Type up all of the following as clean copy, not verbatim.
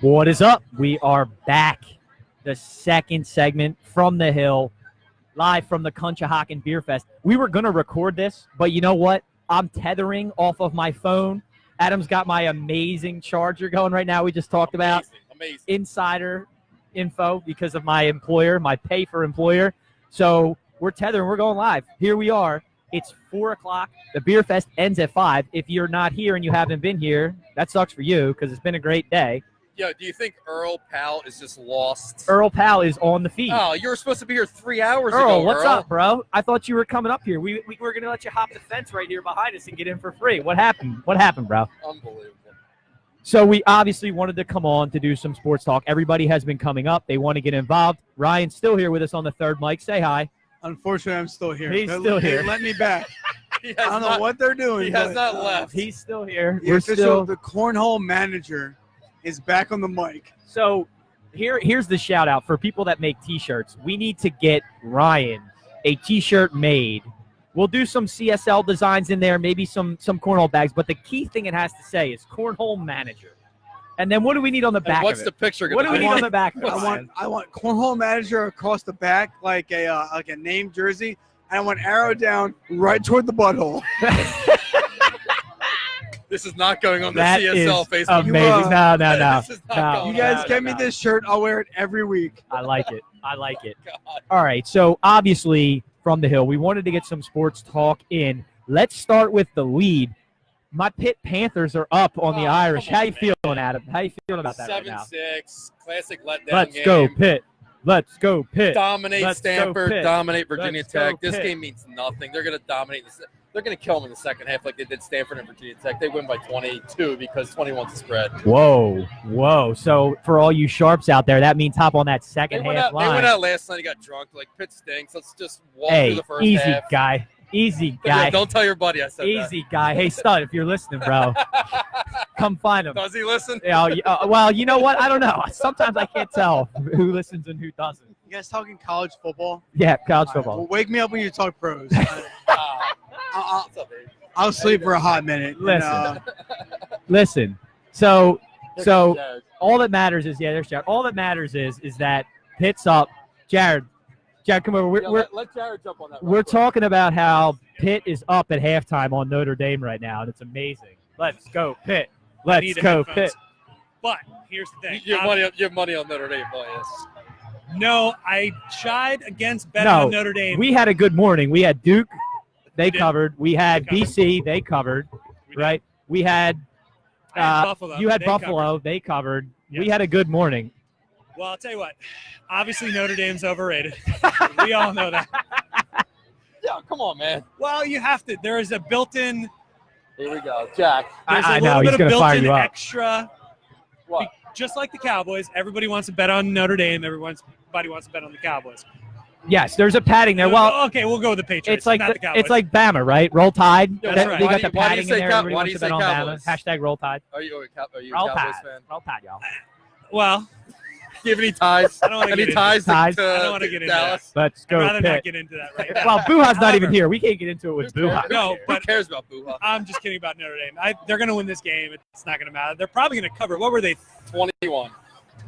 What is up? We are back. The second segment from the Hill, live from the Conshohocken Beer Fest. We were going to record this, but you know what? I'm tethering off of my phone. Adam's got my amazing charger going right now. We just talked about amazing. Insider info because of my employer, my pay for employer. So we're tethering. We're going live. Here we are. It's 4 o'clock. The Beer Fest ends at 5. If you're not here and you haven't been here, that sucks for you because it's been a great day. Yo, do you think Earl Powell is just lost? Earl Powell is on the feed. Oh, you were supposed to be here 3 hours ago, Earl, what's Earl. up, bro? I thought you were coming up here. We were going to let you hop the fence right here behind us and get in for free. What happened? What happened, bro? Unbelievable. So we obviously wanted to come on to do some sports talk. Everybody has been coming up. They want to get involved. Ryan's still here with us on the third mic. Say hi. Unfortunately, I'm still here. He's still here. Let me back. I I don't know what they're doing. He has not left. He's still here. The We're official, still. the cornhole manager is back on the mic. So here's the shout out for people that make T-shirts. We need to get Ryan a T-shirt made. We'll do some CSL designs in there, maybe some cornhole bags. But the key thing it has to say is cornhole manager. And then what do we need on the back? What's of the it? picture? What do we need on the back? I want cornhole manager across the back like a name jersey. And I want arrow down right toward the butthole. This is not going on the That CSL is Facebook. amazing. No. This is not No. going You guys on. get me this shirt. I'll wear it every week. I like it. I like it. God. All right. So obviously from the Hill, we wanted to get some sports talk in. Let's start with the lead. My Pitt Panthers are up on the Oh, Irish. come How on, you man. feeling, Adam? How you feeling about that right now? 7-6, classic letdown Let's game. go Pitt. Let's go Pitt. Dominate Let's go Stanford, Pitt. dominate Virginia Let's go Tech. This Pitt. game means nothing. They're going to dominate. They're going to kill them in the second half like they did Stanford and Virginia Tech. They win by 22 because 21's the spread. Whoa. So for all you sharps out there, that means hop on that They second went, half out, line. they went out last night. He got drunk. Like, Pitt stinks. Let's just walk through Hey, the first easy half. guy. Easy Yeah, guy. don't tell your buddy I said Easy guy. Hey, stud, if you're listening, bro, come find him. that. Does he listen? Yeah, well, you know what? I don't know. Sometimes I can't tell who listens and who doesn't. You guys talking college football? Yeah, college All right, football. well, wake me up when you talk pros. What's up, baby? I'll sleep for a hot minute. Listen. Listen. So Jared. all that matters is there's Jared. All that matters is that Pitt's up. Jared, come over. Yeah, We're let Jared jump on that. we're talking about how Pitt is up at halftime on Notre Dame right now, and it's amazing. Let's go Pitt. Let's need the go headphones. Pitt. But here's the thing. You have money on Notre Dame, boys. No, I shied against betting No, on Notre Dame. We had a good morning. We had Duke. They We did. covered. We had They covered. BC. They covered. We did. Right. We had. I had Buffalo. You had They Buffalo. covered. They covered. We Yes. had a good morning. Well, I'll tell you what. Obviously, Notre Dame's overrated. We all know that. Yeah, come on, man. Well, you have to. There is a built-in. Here we go, Jack. There's I a know, little he's bit gonna of fire built-in you up. extra. What? Just like the Cowboys, everybody wants to bet on Notre Dame. Everybody wants to bet on the Cowboys. Yes, there's a padding there. Well, okay, we'll go with the Patriots. it's like not the Cowboys. it's like Bama, right? Roll Tide. Yeah, that's They right. got Why the do you padding in say there. Cow- Everybody why wants do you to bet say on Cowboys? Bama. Hashtag Roll Tide. Are you a Roll Cowboys Tide. fan? Roll Tide, y'all. Well, Do you have any ties? I don't wanna Any get into ties to, ties? to I don't wanna get into Dallas? Let's I'd go rather not Pitt. get into that right now. Well, Buha's not even However- here. We can't get into it with Buha. No, Who but cares about Buha? I'm just kidding about Notre Dame. They're going to win this game. It's not going to matter. They're probably going to cover. What were they? 21.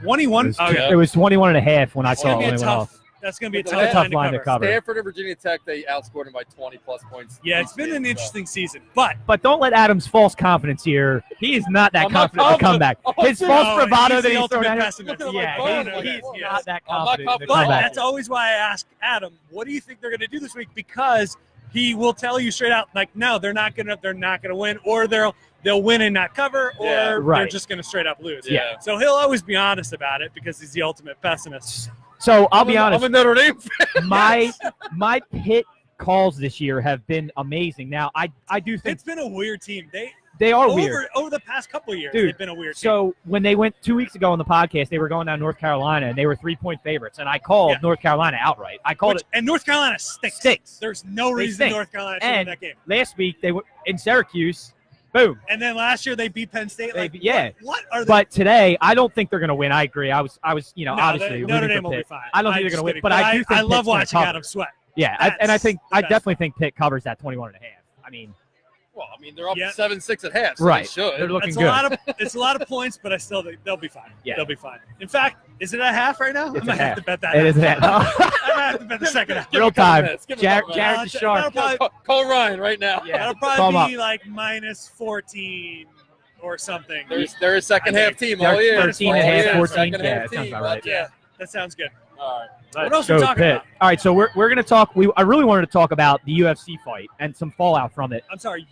21? It was 21 and a half when I That's saw going it to when be it a went off. tough. That's going to be a That's tough, a tough line to cover. cover. Stanford and Virginia Tech, they outscored them by 20-plus points. Yeah, it's been an interesting season, but But don't let Adam's false confidence here. He is not that I'm not confident to come back. confident. His Oh, false no, bravado he's that the he's throwing ultimate out here. pessimist. Look at my Yeah, phone. he's Yes. not that I'm not confident to confident. come but back. that's always why I ask Adam, what do you think they're going to do this week? Because he will tell you straight out, like, no, they're not going to win, or they'll win and not cover, or Yeah, right. they're just going to straight up lose. Yeah. So he'll always be honest about it because he's the ultimate pessimist. So I'll be honest. I'm a Notre Dame fan. My Pitt calls this year have been amazing. Now I do think It's been a weird team. they are weird. Over the past couple of years, Dude, they've been a weird team. So when they went 2 weeks ago on the podcast, they were going down North Carolina and they were 3-point favorites, and I called Yeah. North Carolina outright. I called And North Carolina stinks. Stinks. There's no They reason stink. North Carolina should win And that game. last week they were in Syracuse. Boom. And then last year they beat Penn State. They Like, beat- yeah. What are they? But today I don't think they're going to win. I agree. I was No, obviously Notre rooting Dame for will be Pitt. fine. I don't think I'm they're just going to win, kidding. but I do think I love Pitt's gonna watching cover. Adam sweat. Yeah, I That's think the I best. definitely think Pitt covers that 21 and a half. I mean, Well, I mean, they're up Yeah. 7-6 at half, so Right. they should. They're looking It's good. it's a lot of points, but I still think they'll be fine. Yeah. They'll be fine. In fact, is it at half right now? It's I might at have half. to bet that. It is half. that. I might have to bet the second half. Give Real it a couple time. minutes. Give it a Jared, couple Jared minutes. the Shark. That'll probably, Call Ryan right now. Yeah. that'll Call 'em probably be up. like minus 14 or something. They're a second half team They're all year. 13 and a All half, year, 14. second Yeah, half that sounds team, about right. Yeah, that sounds good. All right. What else Go we talking Pitt. about? All right, so we're going to talk. I really wanted to talk about the UFC fight and some fallout from it. I'm sorry.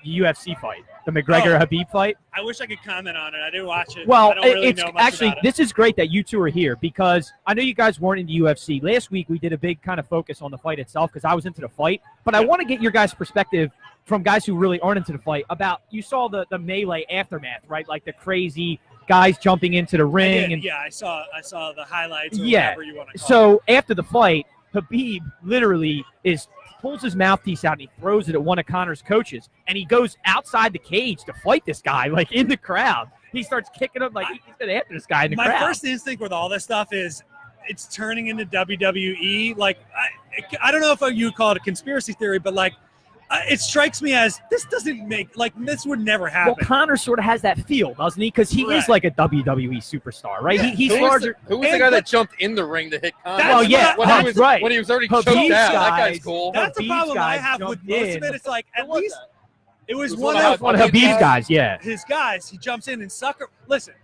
The UFC fight, the McGregor-Habib fight. I wish I could comment on it. I didn't watch it. Well, I don't really it's know much actually about it. this is great that you two are here because I know you guys weren't into UFC. Last week we did a big kind of focus on the fight itself because I was into the fight, but I want to get your guys' perspective from guys who really aren't into the fight about you saw the melee aftermath, right? Like the crazy guys jumping into the I ring did, and yeah, I saw the highlights or Yeah. whatever you want to call it. so after the fight, Habib literally pulls his mouthpiece out and he throws it at one of Connor's coaches, and he goes outside the cage to fight this guy, like in the crowd. He starts kicking him like he's going after this guy in the My crowd. first instinct with all this stuff is it's turning into WWE. Like, I don't know if you would call it a conspiracy theory, but like, it strikes me as this doesn't make like this would never happen. Well, Connor sort of has that feel, doesn't he? Because he is Right. like a WWE superstar, right? Yeah. He's Who was larger. the And- guy but- that jumped in the ring to hit Conor? That's Well, yeah, when, that's he was, right. when he was already Habib's choked out. That guys- guy's cool. That's the Habib's problem I guys have with jumped most in. of it. It's like at Who was least that? it was It was one one of of One of Habib's guys, yeah. his guys. He jumps in and sucker. Listen,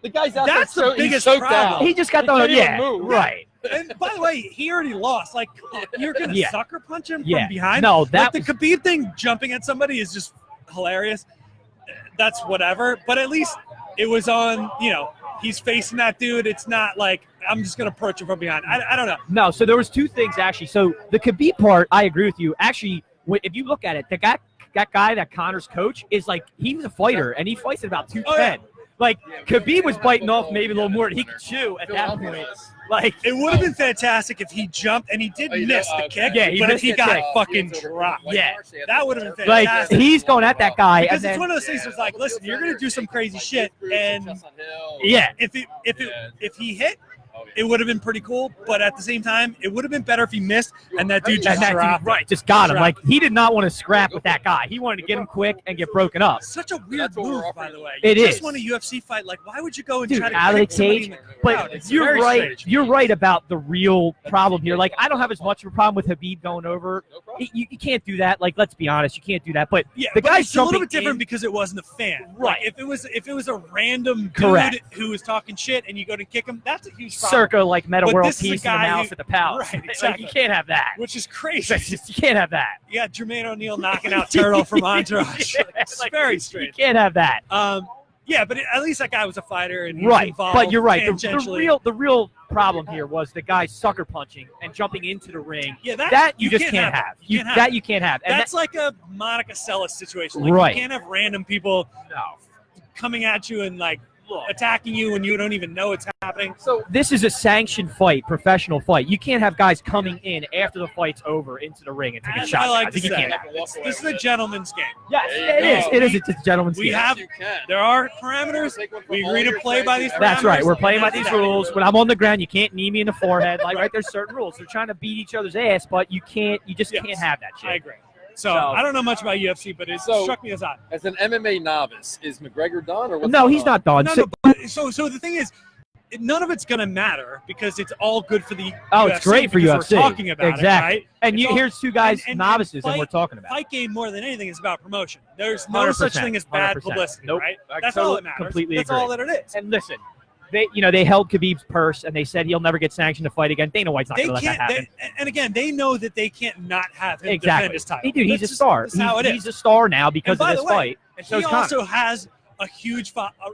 The guy's out That's there. the biggest he's choked problem. out. He just got He the can't even yeah, move. right. and by the way, he already lost. Like, come on, you're gonna Yeah. sucker punch him Yeah. from behind. No, Like that the was, Khabib thing, jumping at somebody is just hilarious. That's whatever. But at least it was on. You know, he's facing that dude. It's not like I'm just gonna approach him from behind. I don't know. no. So there was two things actually. So the Khabib part, I agree with you. Actually, if you look at it, that guy, that Connor's coach, is like he was a fighter and he fights at about 210. Like Khabib was biting off maybe a little more than he could chew at that point. Like It would have been fantastic if he jumped and he did miss the kick. Yeah, he but if missed he the got kick. fucking dropped, Yeah. that would have been like fantastic. he's going at that guy, Because and it's then one of those things. It's like, listen, you're gonna do some crazy shit, and yeah, if he hit, it would have been pretty cool. But at the same time, it would have been better if he missed and that dude just and that dropped. dude, right, just got him. Dropped. Like he did not want to scrap with that guy. He wanted to get him quick and get broken up. Such a weird That's what we're move, by offering. the way. It You just is. won a UFC fight. Like, why would you go and Dude, try to out of kick the somebody cage, in the crowd? But It's you're very right. strange. You're right about the real problem here. Like I don't have as much of a problem with Habib going over. You can't do that. Like let's be honest, you can't do that. But Yeah, the but guy's it's a little jumping bit different in. because it wasn't a fan. Right. Like, if it was a random dude Correct. who was talking shit and you go to kick him, that's a huge problem. Circa like Meta But World this is a Peace in the guy mouth who- at the palace. Right, Like, exactly. you can't have that. Which is crazy. You can't have that. You got Jermaine O'Neal knocking out Turtle from Entourage. It's Like, very You strange. can't have that. Yeah, but at least that guy was a fighter and he was Right, involved but you're right. The tangentially. real problem here was the guy sucker punching and jumping into the ring. Yeah, That you just can't can't have. have. You can't have That you can't have. And That's like a Monica Seles situation. Like, Right. You can't have random people no. coming at you and like attacking you when you don't even know it's happening. So This is a sanctioned fight, professional fight. You can't have guys coming in after the fight's over into the ring and taking As shots. I like guys. to You say, can't have it. this is a gentleman's game. Yes, There you it is. go. It is. It's a gentleman's We game. have- you can. There are parameters. We agree to play by these parameters. That's right. We're playing by and these that's that. rules. When I'm on the ground, you can't knee me in the forehead. Like, right, there's certain rules. They're trying to beat each other's ass, but you can't. You just Yes. can't have that shit. I agree. So I don't know much about UFC, but it So- struck me as odd. As an MMA novice, is McGregor done or what's No, going he's on? not done. No, So- no, but so the thing is, none of it's going to matter because it's all good for the Oh, UFC it's great for because UFC. We're talking about Exactly. it, right? and It's all- here's two guys, and novices, and fight- we're talking about. Fight game more than anything is about promotion. There's no 100%, such thing as bad 100%. publicity, Nope. right? I That's all totally- that matters. completely That's agree. all that it is. And listen, they held Khabib's purse and they said he'll never get sanctioned to fight again. Dana White's not They going to let that can't. happen. And again, they know that they can't not have him defend Exactly. his title. Hey, dude, he's a That's just- star. That's how it He's is. a star now because And by of this the way, fight. And so He is Conor. also has a huge.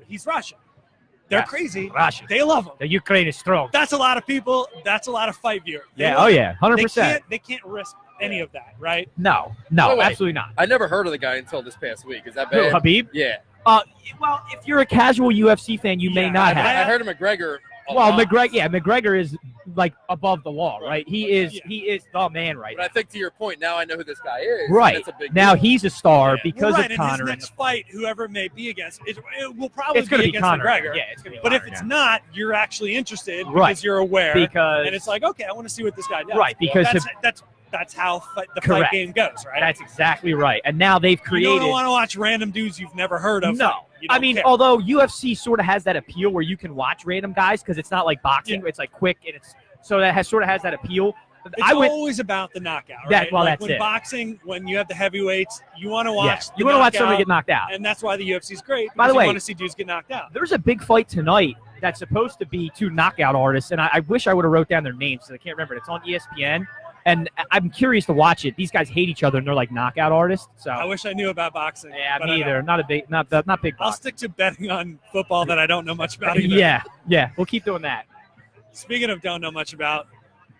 He's Russian. They're Yes. crazy. Russian. They love him. The Ukraine is strong. That's a lot of people. That's a lot of fight viewers. They Yeah. love Oh him. yeah. 100%. They can't risk any of that, right? No. By the way, Absolutely not. I never heard of the guy until this past week. Is that Who, bad? Habib? Yeah. Well, if you're a casual UFC fan, you may Yeah, not I have. heard of McGregor. a Well, lot. McGregor is like above the law, right? He is the man right But I now. think to your point, now I know who this guy is. Right. That's a big Now deal. he's a star Yeah. because right, of and Conor. his and next fight, whoever it may be against, it will probably it's going be to be against Conor. McGregor. Yeah, it's going to be But if Conor it's now. not, you're actually interested Right. because you're aware, because and it's like, okay, I want to see what this guy does. right because that's that's how the Correct. fight game goes, right? That's exactly right. And now they've created. You don't want to watch random dudes you've never heard of. No. You I don't mean, care. although UFC sort of has that appeal where you can watch random guys because it's not like boxing. Yeah. It's like quick and it's so that sort of has that appeal. It's always about the knockout, right? That's when it. Boxing, when you have the heavyweights, you want to watch. You want to watch somebody get knocked out. and that's why the UFC is great. By the because way, you want to see dudes get knocked out. There's a big fight tonight that's supposed to be 2 knockout artists, and I wish I would have wrote down their names because I can't remember. It's on ESPN, and I'm curious to watch it. These guys hate each other, and they're like knockout artists. So I wish I knew about boxing. yeah, but me I either. don't. Not big. Not big. I'll boxing. stick to betting on football that I don't know much about. Either. Yeah. We'll keep doing that. Speaking of don't know much about,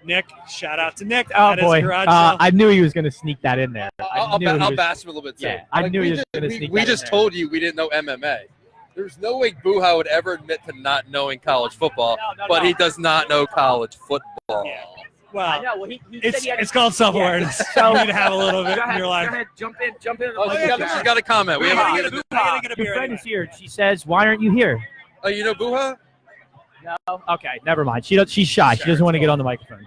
Nick, shout out to Nick. Oh at his boy, garage sale. I knew he was going to sneak that in there. I'll bash him a little bit too. Yeah, I knew he was going to sneak. We that just in there. told you we didn't know MMA. There's no way Buha would ever admit to not knowing college football, but he does not know college football. Yeah. I Well, know. Well, he said he had it's called self-awareness. So- You need to have a little bit Go ahead, in your life. Go ahead, jump in. Oh, she's got a comment. We I haven't gotta given get a- I gotta get a Your beer friend anyway. is here. She says, "Why aren't you here?" Oh, you know Buha? No. Okay, never mind. She's shy. She doesn't want to get on the microphone.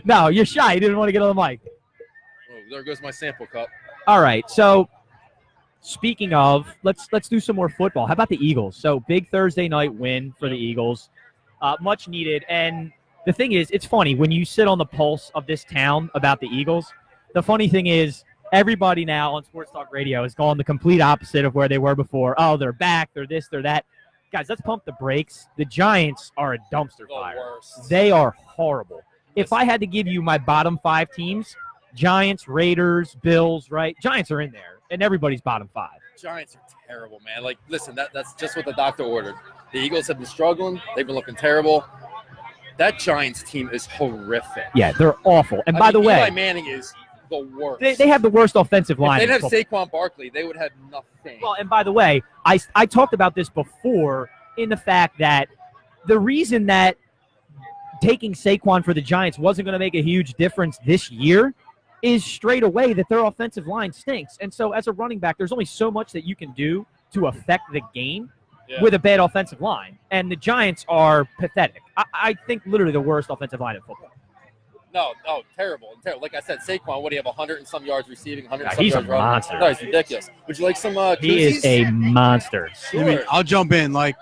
No, you're shy. You didn't want to get on the mic. Oh, there goes my sample cup. All right. So, speaking of, let's do some more football. How about the Eagles? So, big Thursday night win for the Eagles, much needed. And the thing is, it's funny when you sit on the pulse of this town about the Eagles. The funny thing is, everybody now on Sports Talk Radio has gone the complete opposite of where they were before. Oh, they're back. They're this. They're that. Guys, let's pump the brakes. The Giants are a dumpster The fire. worst. They are horrible. If I had to give you my bottom 5 teams, Giants, Raiders, Bills, right? Giants are in there, and everybody's bottom 5. Giants are terrible, man. Like, listen, that's just what the doctor ordered. The Eagles have been struggling. They've been looking terrible. That Giants team is horrific. Yeah, they're awful. And I by mean, the way, Eli Manning is the worst. they have the worst offensive If line. they'd in have football. Saquon Barkley, they would have nothing. Well, and by the way, I talked about this before in the fact that the reason that taking Saquon for the Giants wasn't going to make a huge difference this year is straight away that their offensive line stinks. And so as a running back, there's only so much that you can do to affect the game with a bad offensive line. And the Giants are pathetic. I think literally the worst offensive line in football. No, terrible. Like I said, Saquon, what do you have, 100 and some yards receiving, 100 and Yeah, some he's a yards running? monster. No, he's ridiculous. Would you like some He is koozies? a monster. I mean, Sure. I'll jump in. Like,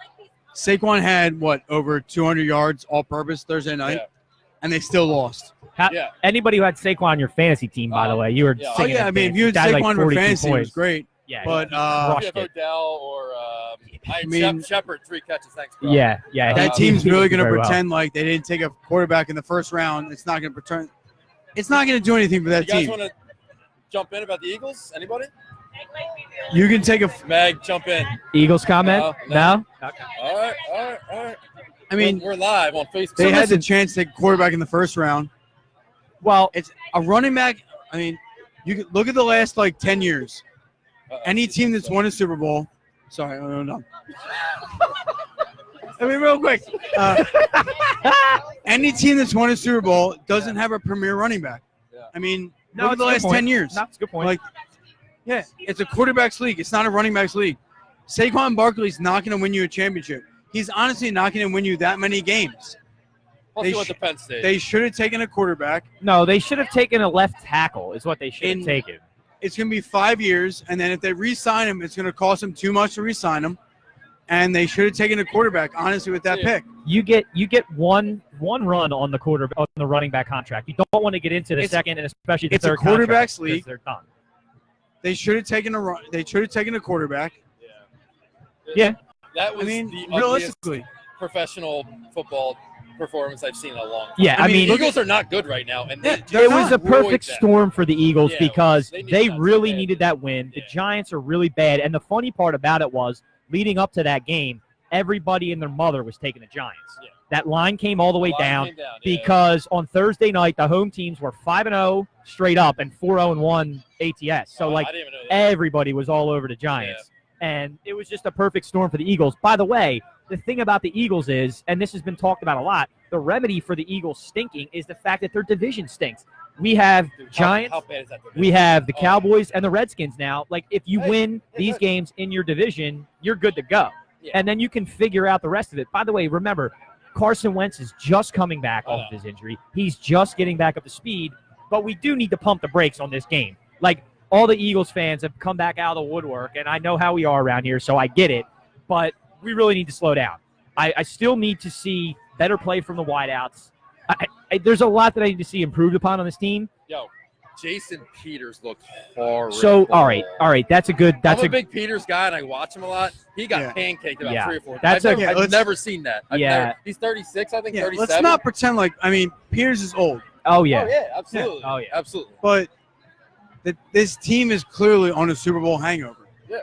Saquon had, over 200 yards all-purpose Thursday night, Yeah. and they still lost. Yeah. Anybody who had Saquon on your fantasy team, by the way, you were yeah. Oh, singing yeah, his I mean, if dance. you had He got, like, Saquon for 42 fantasy, it was points. great. Yeah, But, You crushed have it. Odell or I mean- Shepard, 3 catches. Thanks, bro. Yeah. That team's really going to Very well. pretend like they didn't take a quarterback in the first round. It's not going to pretend. It's not going to do anything for that You guys team. want to jump in about the Eagles? Anybody? You can take a. Meg, jump in. Eagles comment? No. No? All right. I mean, we're live on Facebook. they had listen- the chance to take a quarterback in the first round. Well, It's a running back. I mean, you can look at the last 10 years. Any team that's won a Super Bowl. Sorry, no. I mean, real quick. Any team that's won a Super Bowl doesn't have a premier running back. Yeah. I mean, no, look at it's the a good last point. 10 years. No, it's a good point. Like, yeah, it's a quarterback's league. It's not a running back's league. Saquon Barkley's not going to win you a championship. He's honestly not going to win you that many games. Plus, they he went sh- to Penn State. They should have taken a quarterback. No, they should have taken a left tackle is what they should have In- taken. It's going to be 5 years, and then if they re-sign him, it's going to cost them too much to re-sign him. And they should have taken a quarterback, honestly, with that Yeah. pick. You get one run on the running back contract. You don't want to get into the It's- second and especially the it's a third quarterback's contract because league. they're done. They should have taken a quarterback. Yeah. That I was mean, the ugliest realistically, professional football performance I've seen in a long time. Yeah, I mean, the Eagles are not good right now, and Yeah, they they're it not. was a perfect Avoid that. storm for the Eagles Yeah, because they needed they that so really bad. needed that win. The Yeah. Giants are really bad. And the funny part about it was leading up to that game, everybody and their mother was taking the Giants. Yeah. That line came all the way Line down came yeah. because on Thursday night, the home teams were 5-0 straight up and 4-1 ATS. So, Oh, like, I didn't even know that. everybody was all over the Giants. And it was just a perfect storm for the Eagles. By the way, the thing about the Eagles is, and this has been talked about a lot, the remedy for the Eagles stinking is the fact that their division stinks. We have Dude, Giants, How bad is that? we have the Oh. Cowboys and the Redskins now. Like, if you Hey, win hey, these look. games in your division, you're good to go. Yeah. and then you can figure out the rest of it. By the way, remember, Carson Wentz is just coming back off of his injury. He's just getting back up to speed, but we do need to pump the brakes on this game. Like, all the Eagles fans have come back out of the woodwork, and I know how we are around here, so I get it, but we really need to slow down. I still need to see better play from the wideouts. There's a lot that I need to see improved upon on this team. Yo, Jason Peters looked horrible. So, all right. That's a good. That's I'm a big Peters guy, and I watch him a lot. He got pancaked about 3 or 4 That's times. a- I've never seen that. He's 36, I think, Yeah, 37. let's not pretend like Peters is old, Oh yeah. Oh, yeah, absolutely. Oh, yeah. Absolutely. but this team is clearly on a Super Bowl hangover. Yeah.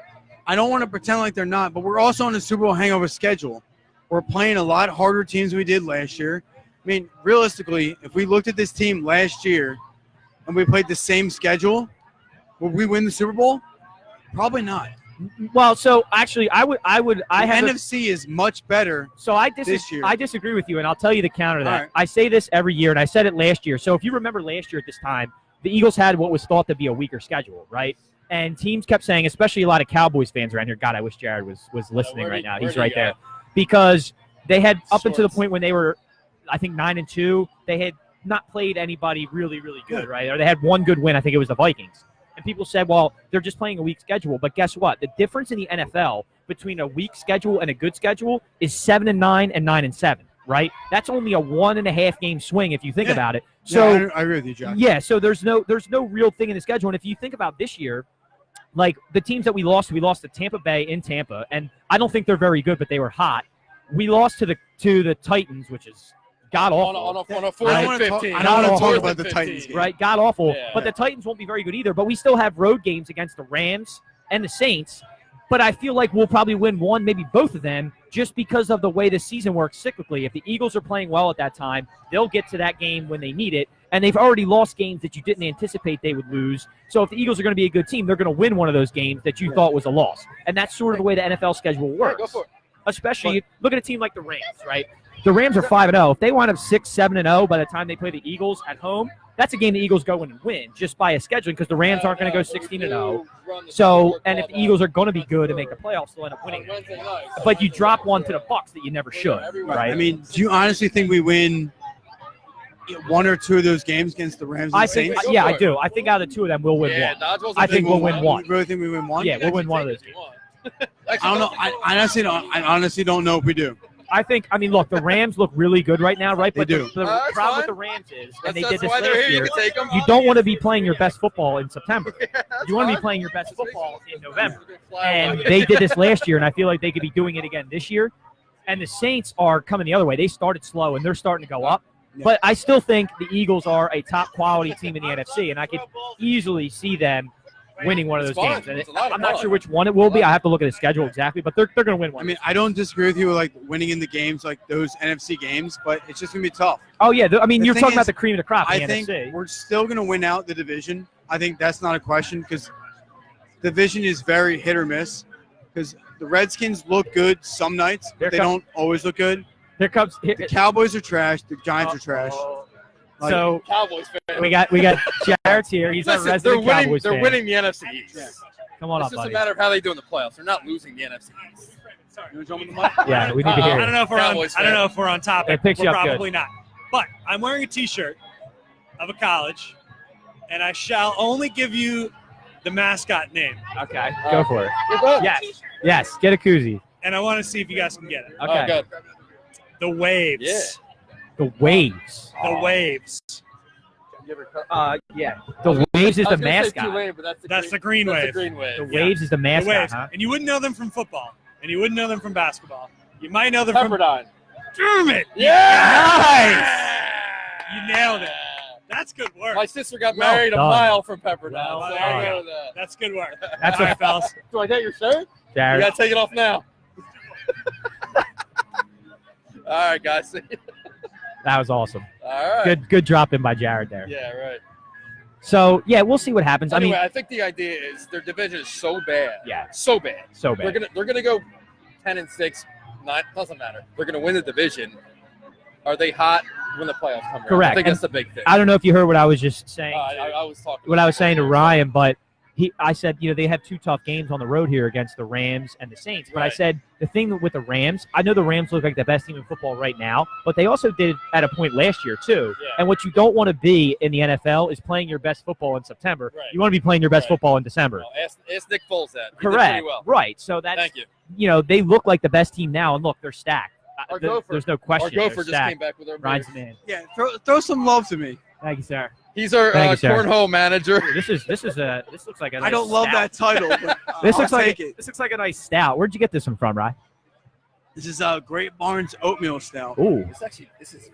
I don't want to pretend like they're not, but we're also on a Super Bowl hangover schedule. We're playing a lot harder teams than we did last year. I mean, realistically, if we looked at this team last year and we played the same schedule, would we win the Super Bowl? Probably not. Well, so actually, I The have. NFC is much better. So I this year. I disagree with you, and I'll tell you the counter to that. All right. I say this every year, and I said it last year. So if you remember last year at this time, the Eagles had what was thought to be a weaker schedule, right? And teams kept saying, especially a lot of Cowboys fans around here, God, I wish Jared was listening right now. He's right there. Because they had, up until the point when they were, I think, 9-2, they had not played anybody really, really good, right? Or they had one good win. I think it was the Vikings. And people said, well, they're just playing a weak schedule. But guess what? The difference in the NFL between a weak schedule and a good schedule is 7-9 and 9-7, right? That's only a 1.5 game swing if you think about it. So Yeah, I agree with you, Jack. yeah, so there's no real thing in the schedule. And if you think about this year, like the teams that we lost to Tampa Bay in Tampa, and I don't think they're very good, but they were hot. We lost to the Titans, which is god awful. On a 4th I and don't 15. I don't want to talk 4th about and the 15. Titans game. Right, god awful. Yeah. But the Titans won't be very good either. But we still have road games against the Rams and the Saints. But I feel like we'll probably win one, maybe both of them, just because of the way the season works cyclically. If the Eagles are playing well at that time, they'll get to that game when they need it. And they've already lost games that you didn't anticipate they would lose. So if the Eagles are going to be a good team, they're going to win one of those games that you thought was a loss. And that's sort of the way the NFL schedule works. Go for it. Especially, look at a team like the Rams, right? The Rams are 5-0. If they wind up 6-7-0 by the time they play the Eagles at home, that's a game the Eagles go in and win just by a scheduling because the Rams aren't going to go 16-0. So, and if the Eagles are going to be good and make the playoffs, they'll end up winning. But you drop one to the Bucs that you never should, right? I mean, do you honestly think we win one or two of those games against the Rams and I the think, Saints? I do. I think out of the two of them, we'll win one. I think we'll win one. You really think we win one? Yeah, we'll win one of those games. I don't know. I honestly don't know if we do. I think, look, the Rams look really good right now, right? They But do. the That's problem with fine. the Rams is, and That's they did this why they're last here. year, You can take them. you don't want to be playing your best football in September. That's You want to be fine. playing your best football in November. Fly And away. they did this last year, and I feel like they could be doing it again this year. And the Saints are coming the other way. They started slow, and they're starting to go up. Yeah. But I still think the Eagles are a top quality team in the NFC, and I could easily see them winning one of those It's fun. games. And It's a lot of I'm not fun. sure which one it will be. I have to look at the schedule exactly, but they're going to win one. I mean, I don't disagree with you like winning in the games like those NFC games, but it's just gonna be tough. oh yeah, you're thing talking about is, the cream of the crop in I the think NFC. we're still gonna win out the division. I think that's not a question because the division is very hit or miss. Because the Redskins look good some nights, Here but they comes- don't always look good. Here comes. The Cowboys are trash. The Giants are trash. Like, So Cowboys fan. we got Jared's here. He's our Listen, resident Cowboys they're fan. winning the NFC East. Yeah. Come on It's up, just buddy. a matter of how they do in the playoffs. They're not losing the NFC East. You wanna jump in the mic? Yeah, we need to Uh-oh. hear I it. don't know if we're on. Cowboys I don't fan. know if we're on topic. It picks we're you up good. probably not. But I'm wearing a T-shirt of a college, and I shall only give you the mascot name, Okay, go for it. You're good. Yes, get a koozie. and I want to see if you guys can get it. Okay. Oh, good. The Waves. Yeah. The Waves. The Waves. Yeah. The Waves is I the was gonna say mascot. Tulane, but That's the green that's wave. the green wave. The Yeah. Waves is the The mascot, Waves. huh? And you wouldn't know them from football, and you wouldn't know them from basketball. You might know them Pepperdine. from. Damn it! Yeah. You nailed it. That's good work. My sister got Well married a done. mile from Pepperdine. Well so done. I know that. That's good work. That's All a right, fellas. Do I get your shirt? You Jared. gotta take it off now. All right, guys. That was awesome. All right. Good drop in by Jared there. Yeah, right. So yeah, we'll see what happens. Anyway, I mean, I think the idea is their division is so bad. Yeah. So bad. so They're bad. gonna go 10-6. Not doesn't matter. They're gonna win the division. Are they hot when the playoffs come around? Correct. I think that's the big thing. I don't know if you heard what I was just saying. I was talking. What I was saying to Ryan, but I said, they have 2 tough games on the road here against the Rams and the Saints. But I Right. said the thing with the Rams, I know the Rams look like the best team in football right now, but they also did at a point last year too. Yeah. And what you don't want to be in the NFL is playing your best football in September. Right. You want to be playing your best Right. football in December. No, ask Nick Foles that. He did Correct. pretty well. Right. So that's Thank you. they look like the best team now, and look, they're stacked. Our Gopher. There's no Our question. Gopher They're just stacked. came back with our Ryan's beer. the man. Yeah, throw some love to me. Thank you, sir. He's our Thank you, sir. cornhole manager. This looks like a nice I don't love stout. that title, but This I'll looks like take it. this looks like a nice stout. Where'd you get this one from, Ryan? This is Great Barnes Oatmeal Stout. Ooh, This is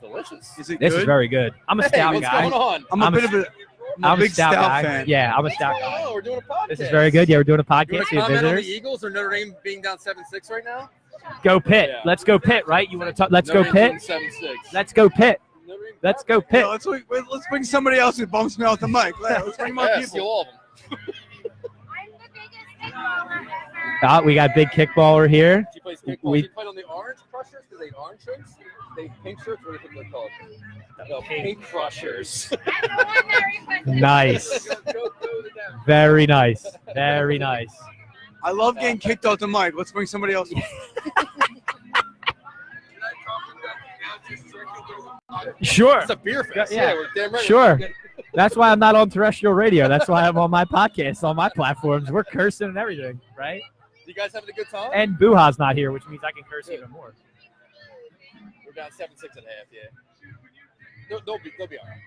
delicious. Is it this good? is very good. I'm a Hey, stout what's guy. going on? I'm a I'm bit a- of a I'm I'm a big stout guy. fan. Yeah, I'm a What's stout going guy. on? We're doing a podcast. This is very good. Yeah, we're doing a You want podcast. to We have comment on the visitors. Eagles or Notre Dame being down 7-6 right now? Go Pitt. Yeah. Let's go Pitt. Right? You want to talk? Let's Notre go Dame's Pitt. winning 7-6. Let's go Pitt. Notre Dame- Let's go Yeah, Pitt. let's bring somebody else who bumps me off the mic. Let's bring more Yeah, people. steal all of them. I'm the biggest kickballer ever. We got big kickballer here. She plays kickball. We- She played on the Orange Crushers because they had orange shirts. They pink shirts. What do you think they're called? No, Pink Crushers. I'm the one that requested. Nice. Go to them. Very nice. Very nice. I love getting kicked off the mic. Let's bring somebody else. Sure. It's a beer fest. Yeah. Yeah, we're damn right. Sure. That's why I'm not on terrestrial radio. That's why I'm on my podcast, on my platforms. We're cursing and everything, right? You guys having a good time? And Buha's not here, which means I can curse even more. We're down 7-6 at half. Yeah. They'll be all right.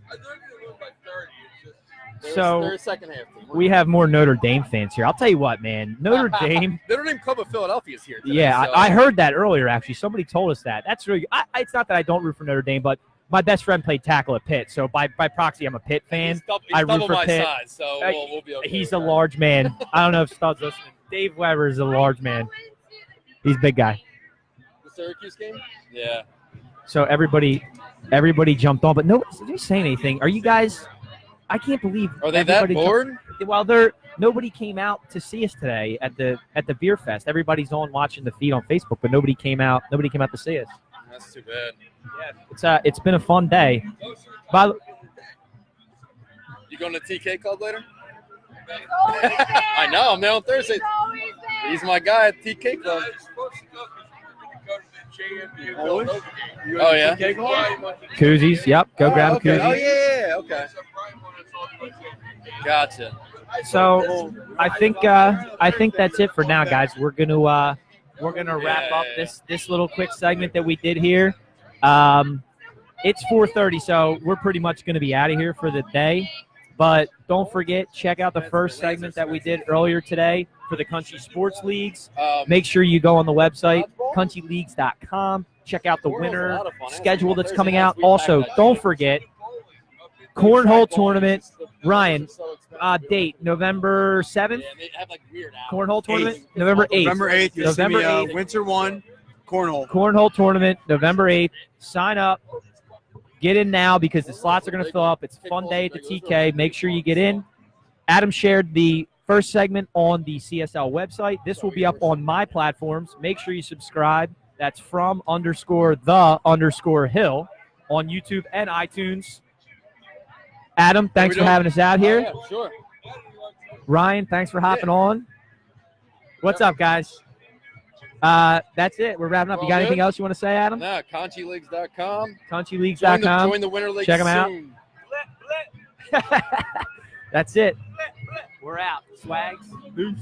I think they win by 30. So, they're a second half team. We have more Notre Dame fans here. I'll tell you what, man. Notre Dame. Notre Dame Club of Philadelphia is here today. Yeah, so- I heard that earlier, actually. Somebody told us that. That's really it's not that I don't root for Notre Dame, but my best friend played tackle at Pitt. So by proxy, I'm a Pitt fan. He's double, I root double for my Pitt. size, so we'll be okay. He's with a that. large man. I don't know if Stud's listening. Dave Weber is a large man. He's a big guy. The Syracuse game? Yeah. So everybody jumped on, but nobody's saying anything. Are you guys? I can't believe. Are they that everybody bored? Well, nobody came out to see us today at the beer fest. Everybody's on watching the feed on Facebook, but nobody came out. Nobody came out to see us. That's too bad. Yeah, it's been a fun day. You going to TK Club later? I know. I'm there on Thursday. He's my guy at TK Club. Oh, yeah? Koozies. Yep. Go grab a okay. koozie. Oh, yeah. Okay. Gotcha. So I think that's it for now, guys. We're gonna wrap up this little quick segment that we did here. It's 4:30, so we're pretty much gonna be out of here for the day. But don't forget, check out the first segment that we did earlier today for the Conshy Sports Leagues. Make sure you go on the website, conshyleagues.com. Check out the winner schedule that's coming out. Also, don't forget, Cornhole Tournament. Ryan, date November 7th. Yeah, they have like weird hours. Cornhole Tournament, November 8th. November 8th. November 8th. Winter 1, Cornhole. Cornhole Tournament, November 8th. Sign up. Get in now because the slots are going to fill up. It's a fun day at the TK. Make sure you get in. Adam shared the first segment on the CSL website. This will be up on my platforms. Make sure you subscribe. That's from_the_hill on YouTube and iTunes. Adam, thanks for having us out here. Oh, yeah, sure. Ryan, thanks for hopping on. What's up, guys? That's it. We're wrapping up. You got anything else you want to say, Adam? No, ConshyLeagues.com. ConshyLeagues.com. Join the Winter League. Check 'em out. soon. That's it. We're out. Swags. Peace.